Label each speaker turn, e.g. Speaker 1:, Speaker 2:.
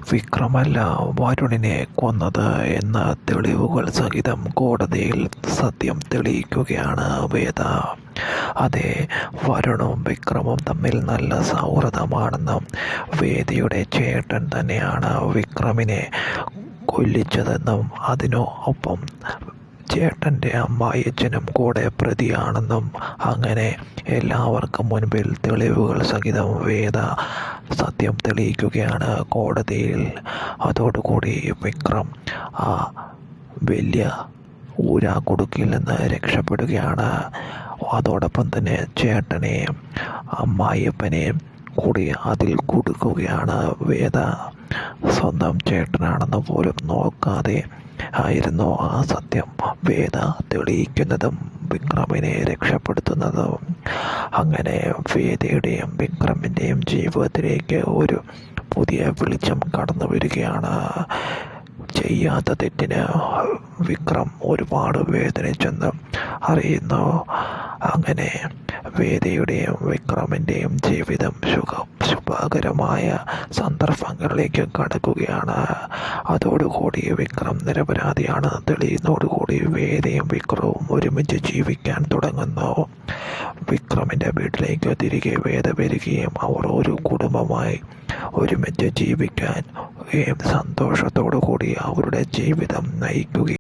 Speaker 1: വിക്രമല്ല വരുണിനെ കൊന്നത് എന്ന തെളിവുകൾ സഹിതം കോടതിയിൽ സത്യം തെളിയിക്കുകയാണ് വേദ. അതെ, വരുണും വിക്രമും തമ്മിൽ നല്ല സൗഹൃദമാണെന്നും വേദയുടെ ചേട്ടൻ തന്നെയാണ് വിക്രമിനെ കൊല്ലിച്ചതെന്നും അതിനു ഒപ്പം ചേട്ടൻ്റെ അമ്മായിയച്ഛനും കൂടെ പ്രതിയാണെന്നും അങ്ങനെ എല്ലാവർക്കും മുൻപിൽ തെളിവുകൾ സഹിതം വേദ സത്യം തെളിയിക്കുകയാണ് കോടതിയിൽ. അതോടുകൂടി വിക്രം ആ വലിയ ഊരാകുടുക്കിൽ നിന്ന് രക്ഷപ്പെടുകയാണ്. അതോടൊപ്പം തന്നെ ചേട്ടനെയും അമ്മായിയപ്പനെയും കൂടി അതിൽ കുടുക്കുകയാണ് വേദ. സ്വന്തം ചേട്ടനാണെന്ന് പോലും നോക്കാതെ ആയിരുന്നു ആ സത്യം വേദ തെളിയിക്കുന്നതും വിക്രമിനെ രക്ഷപ്പെടുത്തുന്നതും. അങ്ങനെ വേദയുടെയും വിക്രമിൻ്റെയും ജീവിതത്തിലേക്ക് ഒരു പുതിയ വെളിച്ചം കടന്നു വരികയാണ്. ചെയ്യാത്ത തെറ്റിന് വിക്രം ഒരുപാട് വേദനിച്ചെന്ന് അറിയുന്നു. അങ്ങനെ വേദയുടെയും വിക്രമിൻ്റെയും ജീവിതം ശുഭകരമായ സന്ദർഭങ്ങളിലേക്ക് കടക്കുകയാണ്. അതോടുകൂടി വിക്രം നിരപരാധിയാണ് തെളിയുന്നതോടുകൂടി വേദയും വിക്രവും ഒരുമിച്ച് ജീവിക്കാൻ തുടങ്ങുന്നു. വിക്രമിൻ്റെ വീട്ടിലേക്ക് തിരികെ വേദ വരികയും അവർ ഒരു കുടുംബമായി ഒരുമിച്ച് ജീവിക്കാൻ സന്തോഷത്തോടു കൂടി അവരുടെ ജീവിതം നയിക്കുകയും